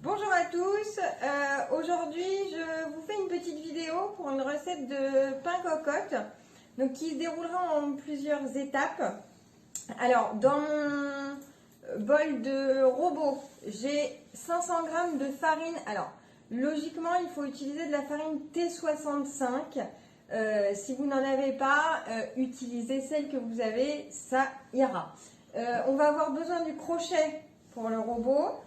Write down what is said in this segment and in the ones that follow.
Bonjour à tous, aujourd'hui je vous fais une petite vidéo pour une recette de pain cocotte donc, qui se déroulera en plusieurs étapes. Alors dans mon bol de robot, j'ai 500 g de farine. Alors logiquement il faut utiliser de la farine T65. Si vous n'en avez pas, utilisez celle que vous avez, ça ira. On va avoir besoin du crochet pour le robot.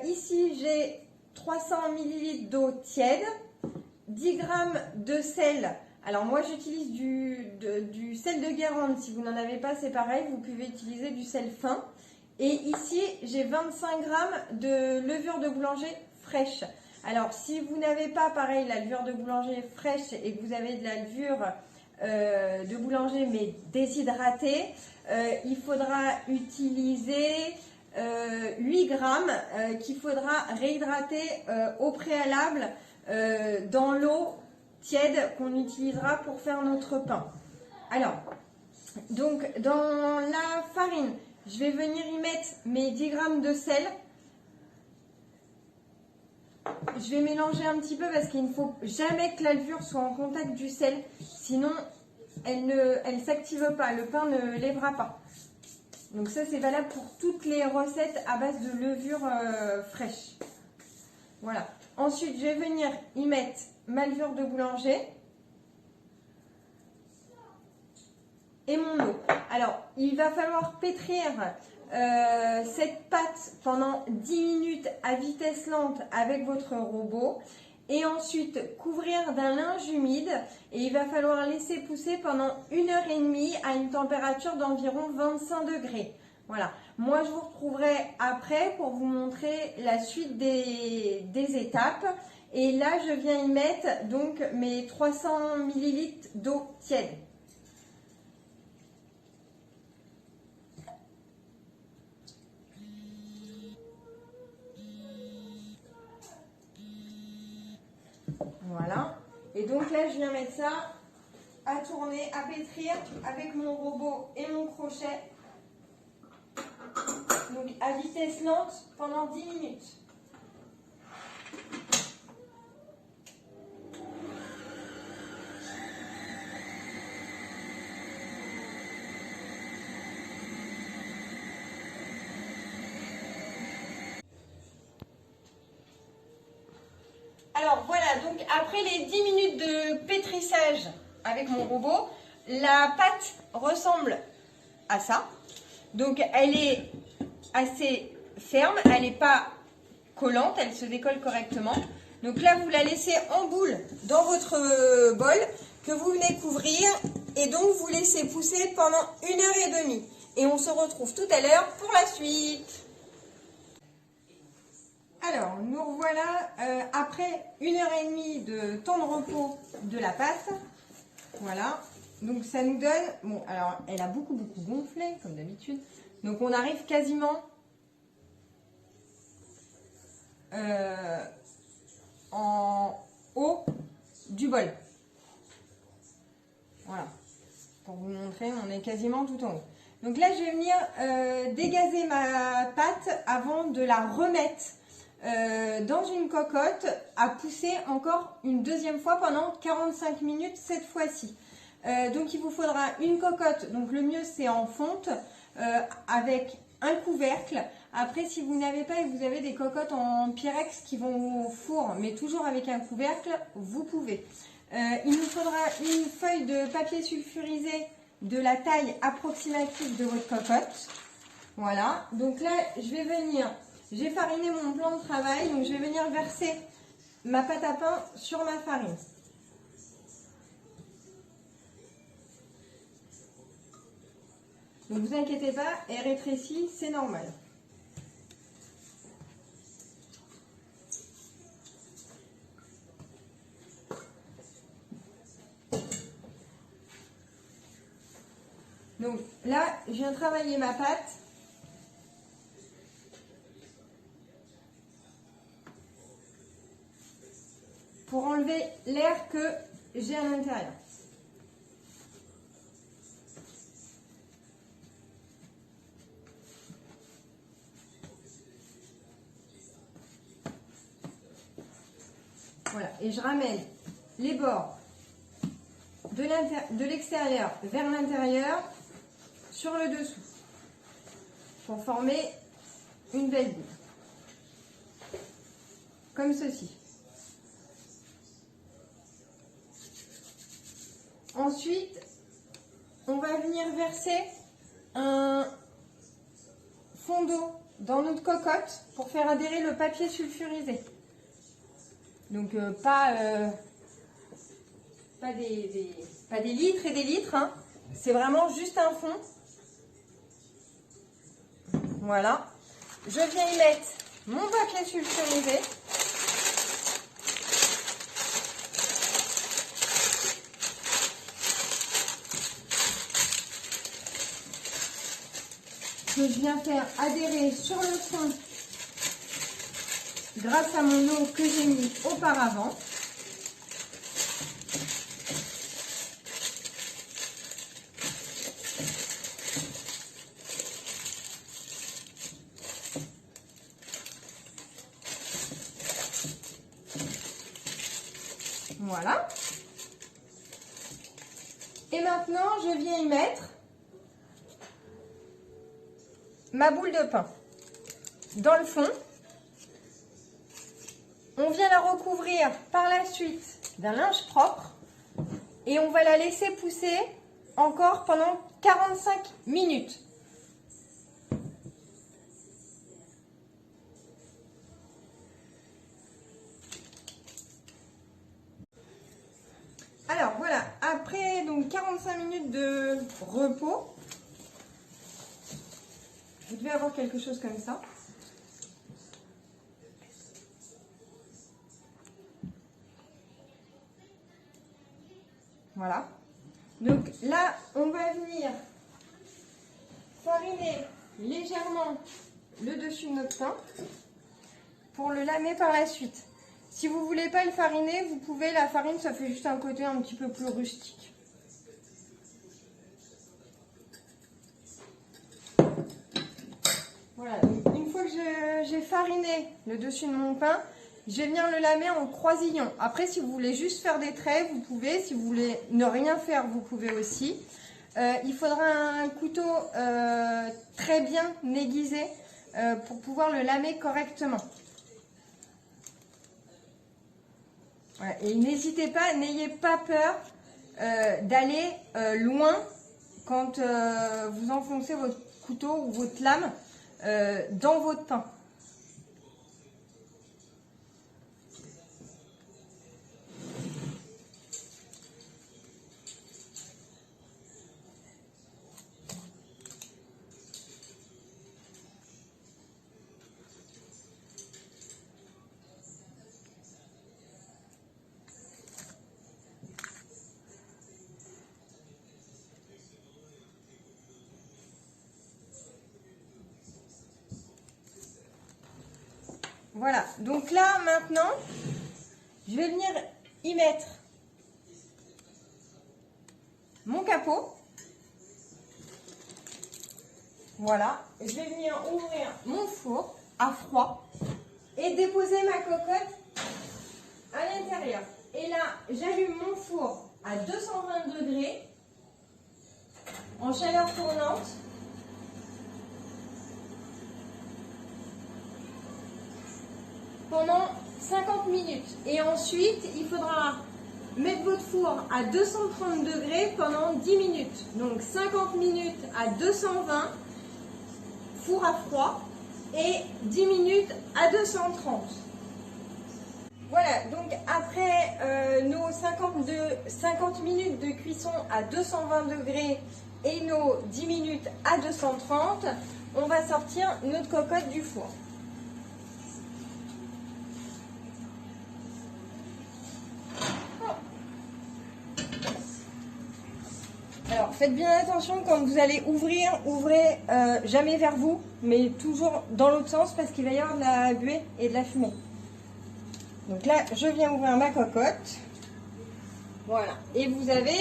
Ici j'ai 300 ml d'eau tiède, 10 g de sel. Alors moi j'utilise du sel de Guérande. Si vous n'en avez pas, c'est pareil, vous pouvez utiliser du sel fin. Et ici j'ai 25 g de levure de boulanger fraîche. Alors si vous n'avez pas pareil la levure de boulanger fraîche et que vous avez de la levure de boulanger mais déshydratée, il faudra utiliser 8 grammes qu'il faudra réhydrater au préalable dans l'eau tiède qu'on utilisera pour faire notre pain. Alors, donc dans la farine, je vais venir y mettre mes 10 grammes de sel. Je vais mélanger un petit peu parce qu'il ne faut jamais que la levure soit en contact du sel, sinon elle ne s'active pas, le pain ne lèvera pas. Donc ça c'est valable pour toutes les recettes à base de levure fraîche. Voilà. Ensuite je vais venir y mettre ma levure de boulanger et mon eau. Alors il va falloir pétrir cette pâte pendant 10 minutes à vitesse lente avec votre robot. Et ensuite couvrir d'un linge humide et il va falloir laisser pousser pendant 1h30 à une température d'environ 25 degrés. Voilà, moi je vous retrouverai après pour vous montrer la suite des étapes. Et là je viens y mettre donc mes 300 ml d'eau tiède. Voilà, et donc là je viens mettre ça à tourner, à pétrir avec mon robot et mon crochet, donc à vitesse lente pendant 10 minutes. Alors voilà, donc après les 10 minutes de pétrissage avec mon robot, la pâte ressemble à ça. Donc elle est assez ferme, elle n'est pas collante, elle se décolle correctement. Donc là vous la laissez en boule dans votre bol que vous venez couvrir et donc vous laissez pousser pendant 1h30. Et on se retrouve tout à l'heure pour la suite. Alors, nous revoilà après 1h30 de temps de repos de la pâte. Voilà. Donc, ça nous donne... Bon, alors, elle a beaucoup gonflé, comme d'habitude. Donc, on arrive quasiment en haut du bol. Voilà. Pour vous montrer, on est quasiment tout en haut. Donc là, je vais venir dégazer ma pâte avant de la remettre dans une cocotte à pousser encore une deuxième fois pendant 45 minutes cette fois-ci. Donc il vous faudra une cocotte, donc le mieux c'est en fonte avec un couvercle. Après si vous n'avez pas et que vous avez des cocottes en Pyrex qui vont au four mais toujours avec un couvercle, vous pouvez. Il nous faudra une feuille de papier sulfurisé de la taille approximative de votre cocotte. Voilà, donc là je vais venir... J'ai fariné mon plan de travail, donc je vais venir verser ma pâte à pain sur ma farine. Donc vous inquiétez pas, elle rétrécit, c'est normal. Donc là, je viens travailler ma pâte. Pour enlever l'air que j'ai à l'intérieur. Voilà, et je ramène les bords de l'extérieur vers l'intérieur sur le dessous pour former une belle boule, comme ceci. Ensuite, on va venir verser un fond d'eau dans notre cocotte pour faire adhérer le papier sulfurisé. Donc pas des litres et des litres, hein. C'est vraiment juste un fond. Voilà. Je viens y mettre mon papier sulfurisé. Que je viens faire adhérer sur le fond grâce à mon eau que j'ai mis auparavant. Voilà. Et maintenant, je viens y mettre ma boule de pain dans le fond. On vient la recouvrir par la suite d'un linge propre et on va la laisser pousser encore pendant 45 minutes. Alors voilà, après donc 45 minutes de repos, vous devez avoir quelque chose comme ça. Voilà. Donc là, on va venir fariner légèrement le dessus de notre pain pour le lamer par la suite. Si vous ne voulez pas le fariner, vous pouvez, la farine, ça fait juste un côté un petit peu plus rustique. Voilà, donc une fois que j'ai fariné le dessus de mon pain, je vais venir le lamer en croisillon. Après, si vous voulez juste faire des traits, vous pouvez. Si vous voulez ne rien faire, vous pouvez aussi. Il faudra un couteau très bien aiguisé pour pouvoir le lamer correctement. Voilà. Et n'hésitez pas, n'ayez pas peur d'aller loin quand vous enfoncez votre couteau ou votre lame dans votre pain. Voilà, donc là maintenant, je vais venir y mettre mon capot. Voilà, je vais venir ouvrir mon four à froid et déposer ma cocotte à l'intérieur. Et là, j'allume mon four à 220 degrés en chaleur tournante. Pendant 50 minutes. Et ensuite, il faudra mettre votre four à 230 degrés pendant 10 minutes. Donc 50 minutes à 220, four à froid, et 10 minutes à 230. Voilà, donc après nos 50 minutes de cuisson à 220 degrés et nos 10 minutes à 230, on va sortir notre cocotte du four. Alors, faites bien attention quand vous allez ouvrir, ouvrez jamais vers vous, mais toujours dans l'autre sens parce qu'il va y avoir de la buée et de la fumée. Donc là, je viens ouvrir ma cocotte. Voilà. Et vous avez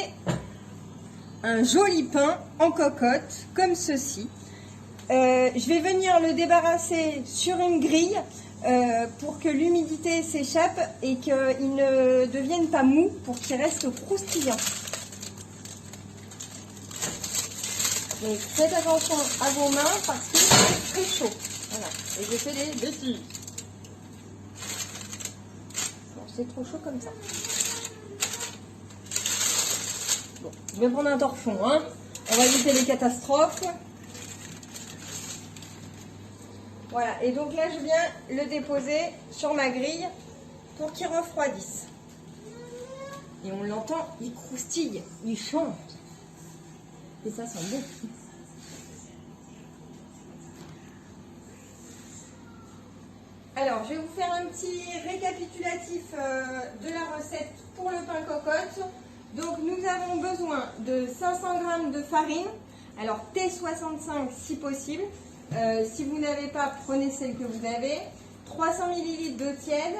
un joli pain en cocotte, comme ceci. je vais venir le débarrasser sur une grille pour que l'humidité s'échappe et qu'il ne devienne pas mou, pour qu'il reste croustillant. Donc faites attention à vos mains parce que c'est très chaud. Voilà. Et je fais des bêtises. Bon, c'est trop chaud comme ça. Bon, je vais prendre un torchon, hein. On va éviter les catastrophes. Voilà, et donc là je viens le déposer sur ma grille pour qu'il refroidisse. Et on l'entend, il croustille, il chante. Et ça sent bon. Alors, je vais vous faire un petit récapitulatif de la recette pour le pain cocotte. Donc, nous avons besoin de 500 g de farine. Alors, T65 si possible. Si vous n'avez pas, prenez celle que vous avez. 300 ml d'eau tiède.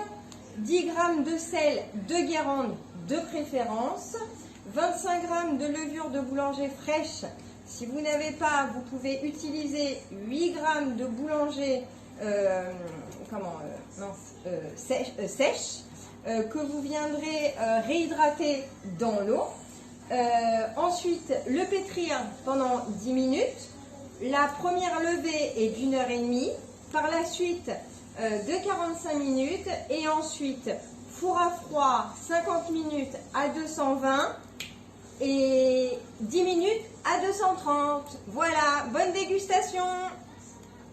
10 g de sel de Guérande de préférence. 25 g de levure de boulanger fraîche. Si vous n'avez pas, vous pouvez utiliser 8 g de boulanger sèche que vous viendrez réhydrater dans l'eau. Ensuite, le pétrir pendant 10 minutes. La première levée est d'1h30. Par la suite, de 45 minutes. Et ensuite, four à froid 50 minutes à 220 et 10 minutes à 230. Voilà, bonne dégustation!